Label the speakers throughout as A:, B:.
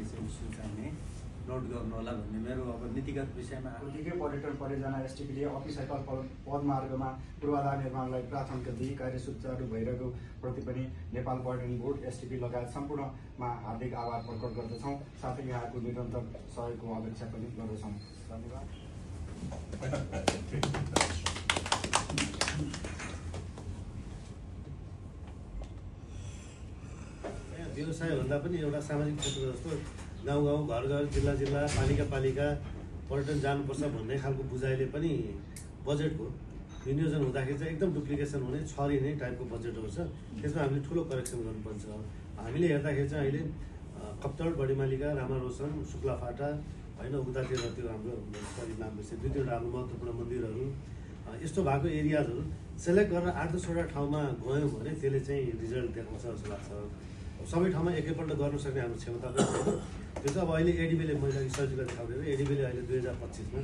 A: के चाहिँ इस्यु चाहिने नोट गर्नु होला भन्ने मेरो अब नीतिगत विषयमा
B: उत्तिकै पर्यटन परियोजना एसटिपीले अफिस साइकल पदमार्गमा पूर्वाधार निर्माणलाई प्राथमिकता दिई कार्य सुचारु भइरहेको प्रति पनि नेपाल पर्यटन बोर्ड एसटिपी लगायत सम्पूर्णमा हार्दिक आभार प्रकट गर्दछौँ। साथै यहाँको निरन्तर सहयोगको अपेक्षा पनि गर्दछौँ। धन्यवाद।
C: व्यवसाय भन्दा पनि एउटा सामाजिक क्षेत्र जस्तो गाउँ गाउँ घर घर जिल्ला जिल्ला पालिका पालिका पर्यटन जानुपर्छ भन्ने खालको बुझाइले पनि बजेटको विनियोजन हुँदाखेरि चाहिँ एकदम डुप्लिकेसन हुने छरिने टाइपको बजेटहरू छ। त्यसमा हामीले ठुलो करेक्सन गर्नुपर्छ। हामीले हेर्दाखेरि चाहिँ अहिले कप्तड बडीमालिका रामारोसन शुक्लाफाटा होइन उतातिर त्यो हाम्रो सरी नाम बिर्सेँ 2-3वटा हाम्रो महत्त्वपूर्ण मन्दिरहरू यस्तो भएको एरियाजहरू सेलेक्ट गरेर 8-10वटा ठाउँमा गयौँ भने त्यसले चाहिँ रिजल्ट देखाउँछ जस्तो लाग्छ। सबै ठाउँमा एकैपल्ट गर्न सक्ने हाम्रो क्षमता पनि छैन। त्यो चाहिँ अब अहिले एडिबीले मैले सजिलो देखाउँदै एडिबीले अहिले 2025मा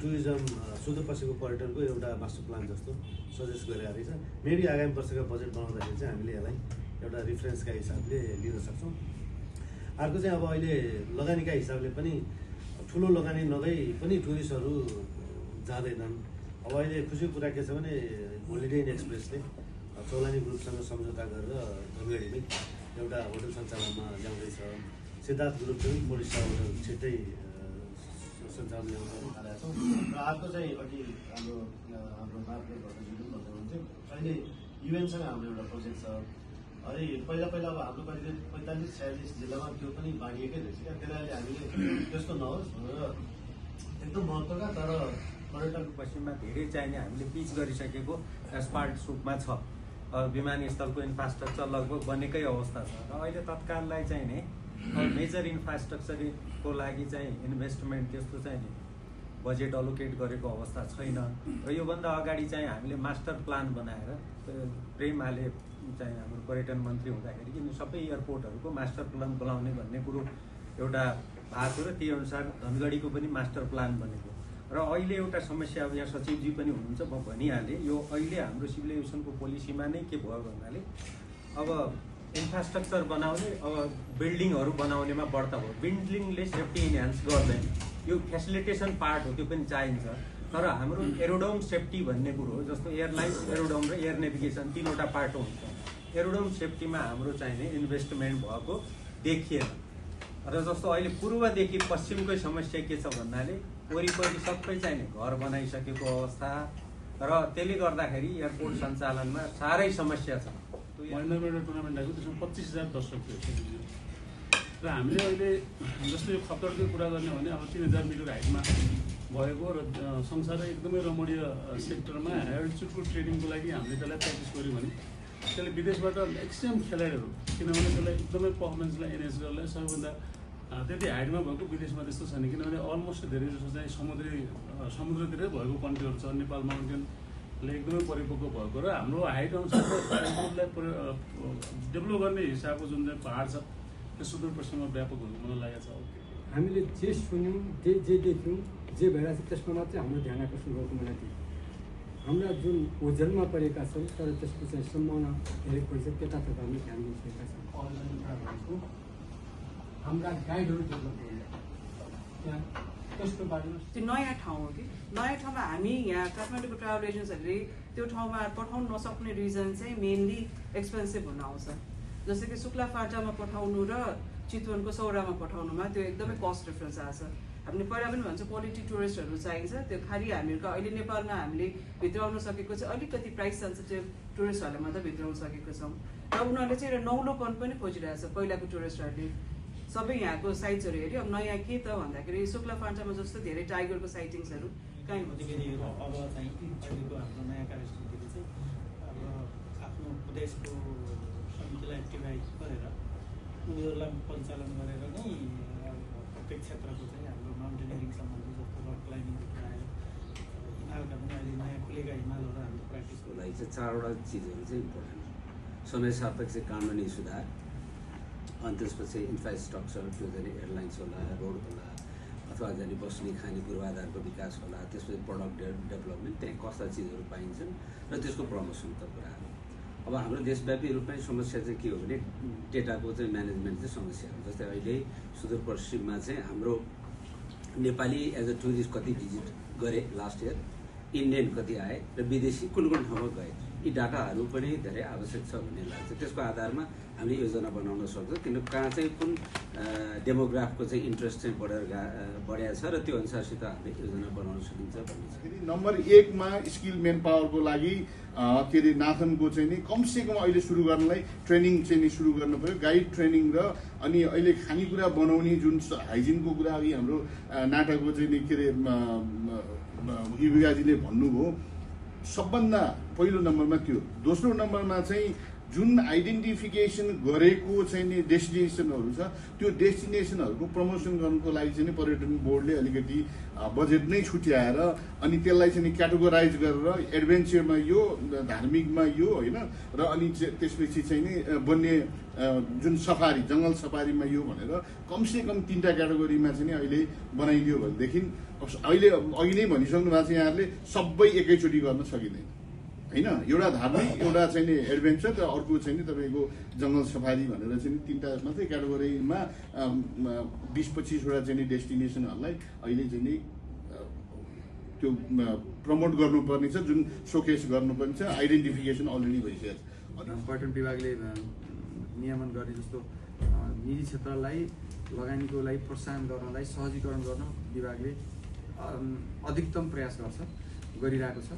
C: टुरिज्म सुदूरपश्चिमको पर्यटनको एउटा मास्टर प्लान जस्तो सजेस्ट गरिरहेको रहेछ। मेबी आगामी वर्षका बजेट बनाउँदाखेरि चाहिँ हामीले यसलाई एउटा रिफरेन्सका हिसाबले लिन सक्छौँ। अर्को चाहिँ अब अहिले लगानीका हिसाबले पनि ठुलो लगानी नगई पनि टुरिस्टहरू जाँदैनन्। अब अहिले खुसीको कुरा के छ भने होलिडे इन एक्सप्रेसले चौलानी ग्रुपसँग सम्झौता गरेर धनगढीमै एउटा होटल सञ्चालनमा ल्याउँदैछ। सिद्धार्थ ग्रुपले पनि 4 स्टार होटल छिट्टै सञ्चालन ल्याउन थालेका छौँ। र अर्को चाहिँ अघि हाम्रो मार्केट भट्टजीले पनि भन्नुहुन्थ्यो अहिले युएनसँग हाम्रो एउटा प्रोजेक्ट छ। अनि पहिला अब हाम्रो करिब 45-46 जिल्लामा त्यो पनि बाँडिएकै रहेछ क्या। त्यसलाई हामीले त्यस्तो नहोस् भनेर एकदम महत्त्वका तर
A: पर्यटन पश्चिममा धेरै चाहिने हामीले पिच गरिसकेको एस्फाल्ट रूपमा छ। विमानस्थलको इन्फ्रास्ट्रक्चर लगभग बनेकै अवस्था छ र अहिले तत्काललाई चाहिँ नि मेजर इन्फ्रास्ट्रक्चरको लागि चाहिँ इन्भेस्टमेन्ट त्यस्तो चाहिँ नि बजेट अलोकेट गरेको अवस्था छैन। र योभन्दा अगाडि चाहिँ हामीले मास्टर प्लान बनाएर प्रेमाले चाहिँ हाम्रो पर्यटन मन्त्री हुँदाखेरि किन सबै एयरपोर्टहरूको मास्टर प्लान बनाउने भन्ने कुरो एउटा भएको र त्यही अनुसार धनगढीको पनि मास्टर प्लान बनेको। र अहिले एउटा समस्या अब यहाँ सचिवजी पनि हुनुहुन्छ म भनिहालेँ यो अहिले हाम्रो सिभिल एभिएसनको पोलिसीमा नै के भयो भन्नाले अब इन्फ्रास्ट्रक्चर बनाउने अब बिल्डिङहरू बनाउनेमा बढ्ता भयो। बिल्डिङले सेफ्टी इन्हान्स गर्दैन। यो फेसिलिटेसन पार्ट हो त्यो पनि चाहिन्छ। तर हाम्रो एरोडोम सेफ्टी भन्ने कुरो हो जस्तो एयरलाइन्स एरोडोम र एयर नेभिगेसन 3वटा पार्ट हुन्छ। एरोडोम सेफ्टीमा हाम्रो चाहिने इन्भेस्टमेन्ट भएको देखिएन। र जस्तो अहिले पूर्वदेखि पश्चिमकै समस्या के छ भन्नाले वरिपरि सबै चाहिने घर बनाइसकेको अवस्था र त्यसले गर्दाखेरि एयरपोर्ट सञ्चालनमा साह्रै समस्या छ।
D: महेन्द्रमा एउटा टुर्नामेन्ट आएको त्यसमा 25,000 दर्शक थियो र हामीले अहिले जस्तो यो खप्तडकै कुरा गर्ने भने अब 3,000 मिटर हाइटमा भएको र संसारै एकदमै रमणीय सेक्टरमा एल्टिट्युडको ट्रेनिङको लागि हामीले त्यसलाई प्र्याक्टिस गऱ्यौँ भने त्यसले विदेशबाट म्याक्सिमम् खेलाडीहरू किनभने त्यसलाई एकदमै पर्फर्मेन्सलाई एनहेन्स गर्नलाई सबैभन्दा त्यति हाइटमा भएको विदेशमा त्यस्तो छैन किनभने अलमोस्ट धेरै जस्तो चाहिँ समुद्रतिरै भएको कन्ट्रीहरू छ। नेपाल माउन्टेनले एकदमै परिपक्व भएको र हाम्रो हाइट अनुसारको एयरपोर्टलाई डेभलप गर्ने हिसाबको जुन चाहिँ पाहाड छ त्यो सुदूरपश्चिममा व्यापक हुनु मलाई लागेको छ।
E: हामीले जे सुन्यौँ जे देख्यौँ जे भइरहेको छ त्यसमा मात्रै हाम्रो ध्यान आकर्षण भएको मलाई थियो। हाम्रा जुन ओझेलमा परेका छन् तर त्यसको चाहिँ सम्भावना धेरै पर्छ त्यतातर्फ हामी ध्यान दिइसकेका छौँ। हाम्रा गाइडहरू डेभलप गर्नु त्यहाँ त्यसको बारेमा
F: त्यो नयाँ ठाउँ हो कि नयाँ ठाउँमा हामी यहाँ काठमाडौँको ट्राभल एजेन्सीहरूले त्यो ठाउँमा पठाउनु नसक्ने रिजन चाहिँ मेनली एक्सपेन्सिभ हुन आउँछ। जस्तै कि शुक्लाफाटामा पठाउनु र चितवनको सौरामा पठाउनुमा त्यो एकदमै कस्ट डिफ्रेन्स आएको छ। हामीले पहिला पनि भन्छ क्वालिटी टुरिस्टहरू चाहिन्छ। त्यो खालि हामीहरूको अहिले नेपालमा हामीले भित्राउन सकेको चाहिँ अलिकति प्राइस सेन्सिटिभ टुरिस्टहरूलाई मात्रै भित्राउन सकेको छौँ र उनीहरूले चाहिँ एउटा नौलोपन पनि खोजिरहेको छ। पहिलाको टुरिस्टहरूले सबै यहाँको साइट्सहरू हेऱ्यो अब नयाँ के त भन्दाखेरि शुक्लाफाटामा जस्तो धेरै टाइगरको साइटिङ्सहरू कहीँ
G: अब चाहिँ अहिलेको हाम्रो नयाँ कार्यसूचीले चाहिँ अब आफ्नो प्रदेशको समितिलाई एक्टिभाइज गरेर उनीहरूलाई परिचालन गरेर नै प्रत्येक क्षेत्रको चाहिँ हाम्रो माउन्टेनियरिङ सम्बन्धी जस्तो रक क्लाइम्बिङदेखि आयो हिमालका पनि अहिले नयाँ खुलेका हिमालहरू हाम्रो प्र्याक्टिसको
H: लागि चाहिँ 4वटा चिजहरू चाहिँ इम्पोर्टेन्ट समय सापेक्ष कानुनी सुधार अनि त्यसपछि इन्फ्रास्ट्रक्चर त्यो चाहिँ एयरलाइन्स होला रोड होला अथवा जाने बस्ने खाने पूर्वाधारको विकास होला त्यसपछि प्रडक्ट डेभलपमेन्ट त्यहाँ कस्ता चिजहरू पाइन्छन् र त्यसको प्रमोसनको कुरा हो। अब हाम्रो देशव्यापी रूपमै समस्या चाहिँ के हो भने डेटाको चाहिँ म्यानेजमेन्ट चाहिँ समस्या हो। जस्तै अहिले सुदूरपश्चिममा चाहिँ हाम्रो नेपाली एज अ टुरिस्ट कति भिजिट गरे लास्ट इयर, इन्डियन कति आए र विदेशी कुन कुन ठाउँमा गए, यी डाटाहरू पनि धेरै आवश्यक छ भन्ने लाग्छ। त्यसको आधारमा हामीले योजना बनाउन सक्छौँ किन कहाँ चाहिँ कुन डेमोग्राफको चाहिँ इन्ट्रेस्ट चाहिँ बढेको छ र त्यो अनुसारसित हामीले योजना बनाउन सकिन्छ भन्ने छ।
I: नम्बर 1 मा स्किल मेन पावरको लागि के अरे नाथनको चाहिँ नि कमसेकम अहिले सुरु गर्नलाई ट्रेनिङ चाहिँ नि सुरु गर्नु पर्यो, गाइड ट्रेनिङ र अनि अहिले खानेकुरा बनाउने जुन हाइजिनको कुरा अघि हाम्रो नाटकको चाहिँ नि के अरे युविकाजीले भन्नुभयो, सबभन्दा पहिलो नम्बरमा त्यो। दोस्रो नम्बरमा चाहिँ जुन आइडेन्टिफिकेसन गरेको चाहिँ नि डेस्टिनेसनहरू छ त्यो डेस्टिनेसनहरूको प्रमोसन गर्नुको लागि चाहिँ पर्यटन बोर्डले अलिकति बजेट नै छुट्याएर अनि त्यसलाई चाहिँ क्याटेगोराइज गरेर एडभेन्चरमा यो, धार्मिकमा यो होइन, र अनि त्यसपछि चाहिँ नि वन्य जुन सफारी जङ्गल सफारीमा यो भनेर कमसेकम 3टा क्याटेगोरीमा चाहिँ नि अहिले बनाइदियो भनेदेखि अहिले अघि नै भनिसक्नु भएको छ यहाँहरूले सबै एकैचोटि गर्न सकिँदैन होइन। एउटा धार्मिक, एउटा चाहिँ नि एडभेन्चर र अर्को चाहिँ नि तपाईँको जङ्गल सफारी भनेर चाहिँ 3टा मात्रै क्याटेगोरीमा 20-25वटा चाहिँ नि डेस्टिनेसनहरूलाई अहिले चाहिँ नि त्यो प्रमोट गर्नुपर्ने छ, जुन सोकेस गर्नुपर्ने छ। आइडेन्टिफिकेसन अलरेडी भइसकेको छ।
J: पर्यटन विभागले नियमन गर्ने जस्तो निजी क्षेत्रलाई लगानीको लागि प्रोत्साहन गर्नलाई सहजीकरण गर्न विभागले अधिकतम प्रयास गरिरहेको छ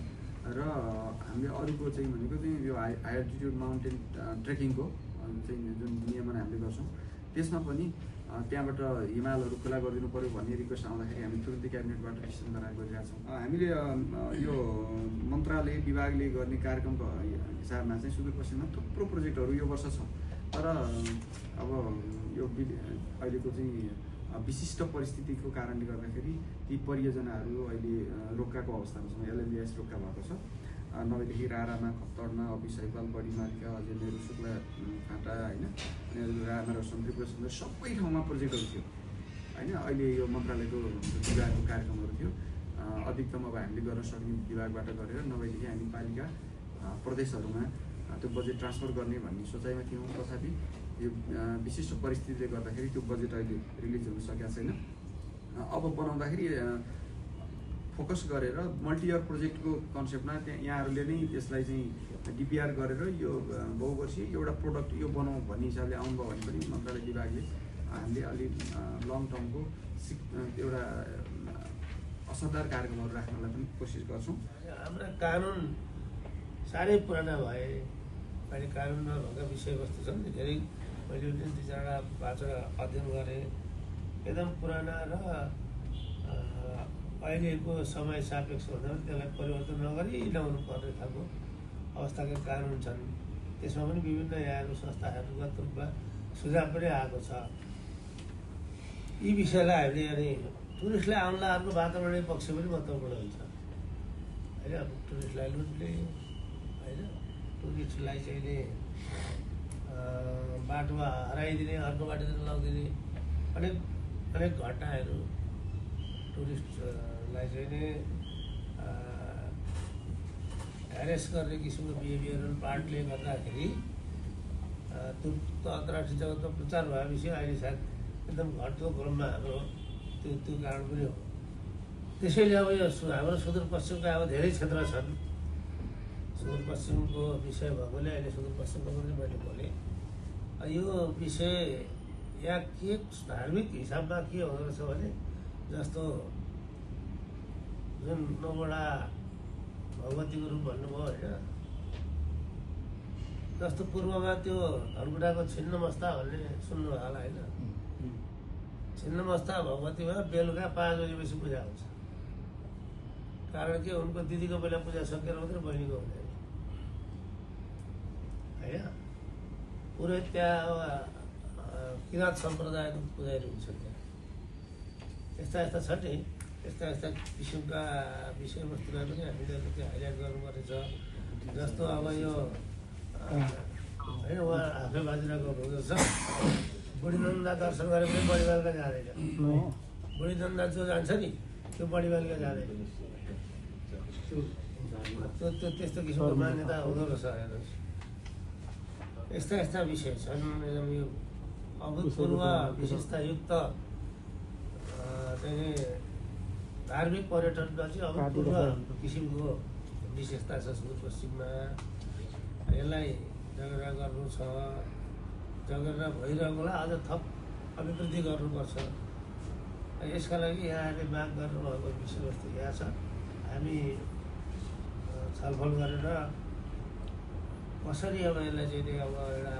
J: र हामीले अरूको चाहिँ भनेको चाहिँ यो हाई एल्टिट्युड माउन्टेन ट्रेकिङको चाहिँ जुन नियमन हामीले गर्छौँ त्यसमा पनि त्यहाँबाट हिमालहरू खुला गरिदिनु पर्यो भन्ने रिक्वेस्ट आउँदाखेरि हामी तुरुन्तै क्याबिनेटबाट डिसिसन गराएर गरिरहेका छौँ। हामीले यो मन्त्रालय विभागले गर्ने कार्यक्रमको हिसाबमा चाहिँ सुदूरपश्चिममा थुप्रो प्रोजेक्टहरू यो वर्ष छ, तर अब यो अहिलेको चाहिँ विशिष्ट परिस्थितिको कारणले गर्दाखेरि ती परियोजनाहरू अहिले रोक्काको अवस्थामा छ। LMBS रोक्का भएको छ, नभएदेखि रारामा, खप्तडमा, अभिसैपाल, बडीमार्का, अझै नेहरू शुक्ला फाटा होइन, अनि रामा र त्रिपुरा सुन्दर सबै ठाउँमा प्रोजेक्टहरू थियो होइन। अहिले यो मन्त्रालयको विभागको कार्यक्रमहरू थियो, अधिकतम अब हामीले गर्न सक्ने विभागबाट गरेर नभएदेखि हामी पालिका प्रदेशहरूमा त्यो बजेट ट्रान्सफर गर्ने भन्ने सोचाइमा थियौँ। तथापि यो विशिष्ट परिस्थितिले गर्दाखेरि त्यो बजेट अहिले रिलिज हुन सकेको छैन। अब बनाउँदाखेरि फोकस गरेर मल्टी इयर प्रोजेक्टको कन्सेप्टमा त्यहाँ यहाँहरूले नै त्यसलाई चाहिँ DPR गरेर यो बहुवर्षीय एउटा प्रोडक्ट यो बनाउँ भन्ने हिसाबले आउनुभयो भने पनि मन्त्रालय विभागले हामीले अलि लङ टर्मको एउटा असरदार कार्यक्रमहरू राख्नलाई पनि कोसिस गर्छौँ।
K: हाम्रा कानुन साह्रै पुराना भए, अहिले कानुनमा भएका विषयवस्तु छन् धेरै। मैले 2-4 अध्ययन गरेँ, एकदम पुराना र अहिलेको समय सापेक्ष हुँदा पनि त्यसलाई परिवर्तन नगरी ल्याउनु पर्ने खालको अवस्थाका कानुन छन्। त्यसमा पनि विभिन्न यहाँहरू संस्थाहरूगत रूपमा सुझाव पनि आएको छ। यी विषयलाई हामीले अनि टुरिस्टलाई आउनलाई अर्को वातावरणीय पक्ष पनि महत्त्वपूर्ण हुन्छ होइन। अब टुरिस्टलाई लुट्ने होइन, टुरिस्टलाई चाहिँ नि बाटोमा हराइदिने, अर्को बाटोतिर लगिदिने अनेक घटनाहरू टुरिस्टलाई चाहिँ नि ह्यारेस गर्ने किसिमको बिहेभियरल पार्टले गर्दाखेरि त्यो अन्तर्राष्ट्रिय जगतमा प्रचार भएपछि अहिले सायद एकदम घट्दो क्रममा हाम्रो त्यो कारण पनि हो। त्यसैले अब यो हाम्रो सुदूरपश्चिमका अब धेरै क्षेत्र छन्। सुदूरपश्चिमको विषय भएकोले अहिले सुदूरपश्चिमको पनि मैले बोलेँ। यो विषय यहाँ के धार्मिक हिसाबमा के हुँदो रहेछ भने जस्तो जुन नौवटा भगवतीको रूप भन्नुभयो होइन, जस्तो पूर्वमा त्यो धनकुटाको छिन्नमस्ता भन्ने सुन्नु होला होइन। छिन्नमस्ता भगवतीमा बेलुका 5 बजेपछि पूजा हुन्छ। कारण के, उनको दिदीको बेला पूजा सकेर मात्रै बहिनीको हुँदैन होइन। पुरै त्यहाँ अब किराँत सम्प्रदायको पुजारी हुन्छ त्यहाँ। यस्ता छ नि, यस्ता किसिमका विषयवस्तुलाई पनि हामीले अलिकति हाइलाइट गर्नुपर्ने छ। जस्तो अब यो होइन, उहाँ आफै बाजुराको भएको छ, बुढीनन्दा दर्शन गरे पनि बढी बेलुका जाँदैन। बुढीनन्दा जो जान्छ नि त्यो बढी बेलुका जाँदैन। त्यो त्यस्तो किसिमको मान्यता हुँदो रहेछ हेर्नुहोस्। यस्ता यस्ता विषय छन् एकदम यो अभूतपूर्व विशेषतायुक्त चाहिँ धार्मिक पर्यटनमा चाहिँ अभूतपूर्व किसिमको विशेषता छ सुदूरपश्चिममा। यसलाई जगेरा गर्नु छ, जगेरा भइरहेकोलाई अझ थप अभिवृद्धि गर्नुपर्छ। यसका लागि यहाँले माग गर्नुभएको विषयवस्तु यहाँ छ। हामी छलफल गरेर कसरी अब यसलाई चाहिँ अब एउटा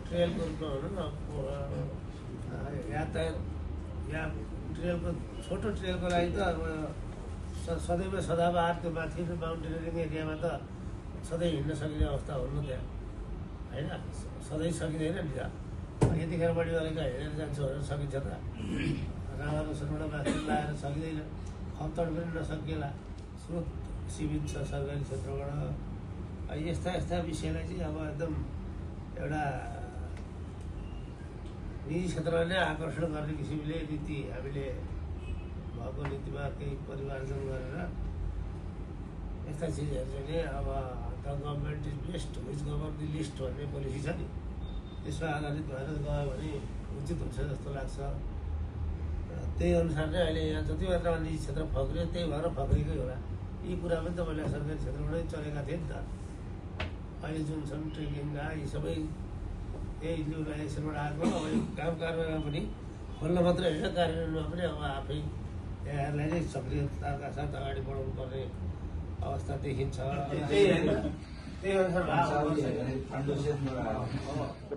K: ट्रेलको रूपमा भनौँ न, यातायात या ट्रेलको छोटो ट्रेलको लागि त अब सदैव सदाबहार त्यो माथि माउन्टेनियरिङ एरियामा त सधैँ हिँड्न सकिने अवस्था हुनु त्यहाँ होइन, सधैँ सकिँदैन नि त। यतिखेर बढी गरेका हिँडेर जान्छु भनेर सकिन्छ त? रामानुसनबाट माथि लगाएर सकिँदैन, खप्तड पनि नसकिएला, स्रोत सीमित छ सरकारी क्षेत्रबाट। यस्ता यस्ता विषयलाई चाहिँ अब एकदम एउटा निजी क्षेत्रमा नै आकर्षण गर्ने किसिमले नीति हामीले भएको नीतिमा केही परिमार्जन गरेर यस्ता चिजहरू चाहिँ नि अब the government is best which govern the list भन्ने पोलिसी छ नि, त्यसमा आधारित भएर गयो भने उचित हुन्छ जस्तो लाग्छ। त्यही अनुसार नै अहिले यहाँ जति मात्रामा निजी क्षेत्र फक्रियो त्यही भएर फक्रिएकै होला। यी कुरा पनि त मैले सरकारी क्षेत्रबाटै चलेका थिएँ नि त। अहिले जुन छन् ट्रेकिङका यी सबै यही न्युलाइजेसनबाट आएको। अब यो काम कारबाहीमा पनि खोल्न मात्रै होइन, कार्यान्वयनमा पनि अब आफै यहाँहरूलाई नै सक्रियताका साथ अगाडि बढाउनु पर्ने अवस्था देखिन्छ।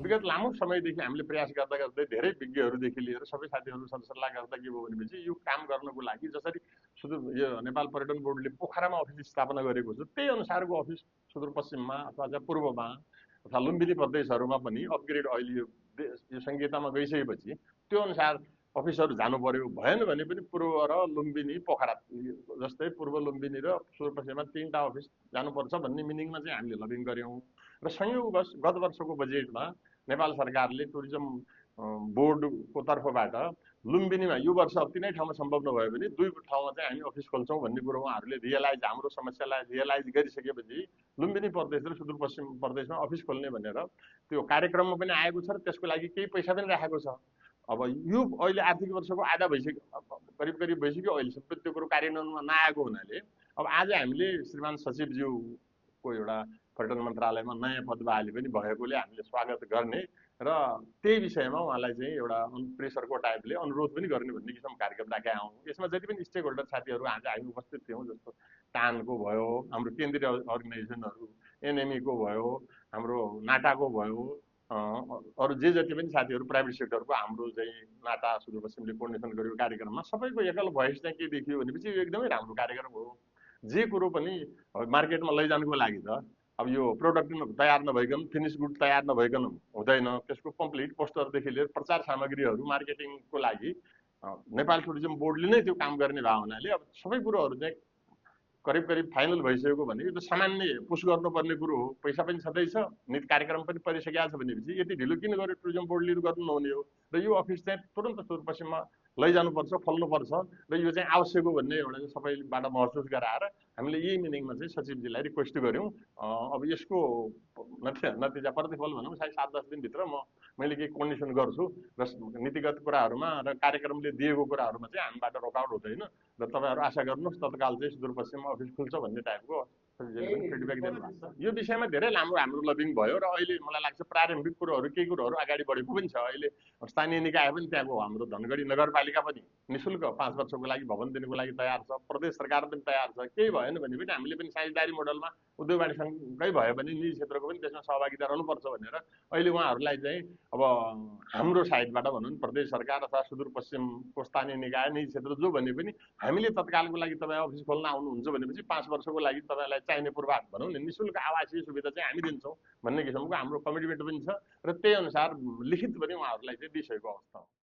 L: विगत लामो समयदेखि हामीले प्रयास गर्दा गर्दै धेरै विज्ञहरूदेखि लिएर सबै साथीहरू सरसल्लाह गर्दा के भयो भनेपछि यो काम गर्नको लागि जसरी यो नेपाल पर्यटन बोर्डले पोखरामा अफिस स्थापना गरेको छ त्यही अनुसारको अफिस सुदूरपश्चिममा अथवा पूर्वमा अथवा लुम्बिनी प्रदेशहरूमा पनि अपग्रेड अहिले यो संहितामा गइसकेपछि त्यो अनुसार अफिसहरू जानु पर्यो। भएन भने पनि पूर्व र लुम्बिनी पोखरा जस्तै पूर्व लुम्बिनी र सुदूरपश्चिममा 3टा अफिस जानुपर्छ भन्ने मिनिङमा चाहिँ हामीले लबिङ गऱ्यौँ। र संयोगवश गत वर्षको बजेटमा नेपाल सरकारले टुरिज्म बोर्डको तर्फबाट लुम्बिनीमा यो वर्ष तिनै ठाउँमा सम्भव नभए पनि 2 ठाउँमा चाहिँ हामी अफिस खोल्छौँ भन्ने कुरो उहाँहरूले रियलाइज हाम्रो समस्यालाई रियलाइज गरिसकेपछि लुम्बिनी प्रदेश र सुदूरपश्चिम प्रदेशमा अफिस खोल्ने भनेर त्यो कार्यक्रममा पनि आएको छ र त्यसको लागि केही पैसा पनि राखेको छ। अब यो अहिले आर्थिक वर्षको आधा भइसक्यो, करिब करिब भइसक्यो, अहिलेसम्म त्यो कुरो कार्यान्वयनमा नआएको हुनाले अब आज हामीले श्रीमान सचिवज्यूको एउटा पर्यटन मन्त्रालयमा नयाँ पद बहाली पनि भएकोले हामीले स्वागत गर्ने र त्यही विषयमा उहाँलाई चाहिँ एउटा प्रेसरको टाइपले अनुरोध पनि गर्ने भन्ने किसिमको कार्यक्रम राखेका हौँ। यसमा जति पनि स्टेक होल्डर साथीहरू आज हामी उपस्थित थियौँ, जस्तो टानको भयो, हाम्रो केन्द्रीय अर्गनाइजेसनहरू एनएमईको भयो, हाम्रो नाटाको भयो, अरू जे जति पनि साथीहरू प्राइभेट सेक्टरको हाम्रो चाहिँ नाटा सुदूरपश्चिमले कोर्डिनेसन गरेको कार्यक्रममा सबैको एकल भोइस चाहिँ के देखियो भनेपछि यो एकदमै राम्रो कार्यक्रम हो। जे कुरो पनि मार्केटमा लैजानुको लागि त अब यो प्रोडक्ट तयार नभइकन, फिनिस गुड तयार नभइकन हुँदैन। त्यसको कम्प्लिट पोस्टरदेखि लिएर प्रचार सामग्रीहरू मार्केटिङको लागि नेपाल टुरिज्म बोर्डले नै त्यो काम गर्ने भएको हुनाले अब सबै कुरोहरू चाहिँ करिब करिब फाइनल भइसकेको भने यो त सामान्य पुस गर्नुपर्ने कुरो हो। पैसा पनि छँदैछ, नीति कार्यक्रम पनि परिसकेको छ भनेपछि यति ढिलो किन गर्यो टुरिज्म बोर्डले गर्नु नहुने हो। र यो अफिस चाहिँ तुरन्त सुदूरपश्चिममा लैजानुपर्छ, खोल्नुपर्छ र यो चाहिँ आवश्यक हो भन्ने एउटा सबैबाट महसुस गराएर हामीले यही मिनिङमा चाहिँ सचिवजीलाई रिक्वेस्ट गऱ्यौँ। अब यसको नतिजा प्रतिफल भनौँ सायद 7-10 दिनभित्र मैले केही कन्डिसन गर्छु र नीतिगत कुराहरूमा र कार्यक्रमले दिएको कुराहरूमा चाहिँ हामीबाट रोकाउट हुँदैन र तपाईँहरू आशा गर्नुहोस् तत्काल चाहिँ सुदूरपश्चिममा अफिस खुल्छ भन्ने टाइपको फिडब्याक दिनुभएको छ। यो विषयमा धेरै लामो हाम्रो लबिङ भयो र अहिले मलाई लाग्छ प्रारम्भिक कुरोहरू केही कुरोहरू अगाडि बढेको पनि छ। अहिले स्थानीय निकाय पनि त्यहाँको हाम्रो धनगढी नगरपालिका पनि निःशुल्क 5 वर्षको लागि भवन दिनुको लागि तयार छ, प्रदेश सरकार पनि तयार छ। केही भएन भने पनि हामीले पनि साझेदारी मोडलमा उद्योग वाणिज्यसँगै भयो भने निजी क्षेत्रको पनि त्यसमा सहभागिता रहनुपर्छ भनेर अहिले उहाँहरूलाई चाहिँ अब हाम्रो साइडबाट भनौँ प्रदेश सरकार अथवा सुदूरपश्चिमको स्थानीय निकाय निजी क्षेत्र जो भने पनि हामीले तत्कालको लागि तपाईँ अफिस खोल्न आउनुहुन्छ भनेपछि 5 वर्षको लागि तपाईँलाई चाहिने पूर्वाधार भनौँ न निःशुल्क आवासीय सुविधा चाहिँ हामी दिन्छौँ भन्ने किसिमको हाम्रो कमिटमेन्ट पनि छ र त्यही अनुसार लिखित पनि उहाँहरूलाई चाहिँ दिइसकेको अवस्था हो।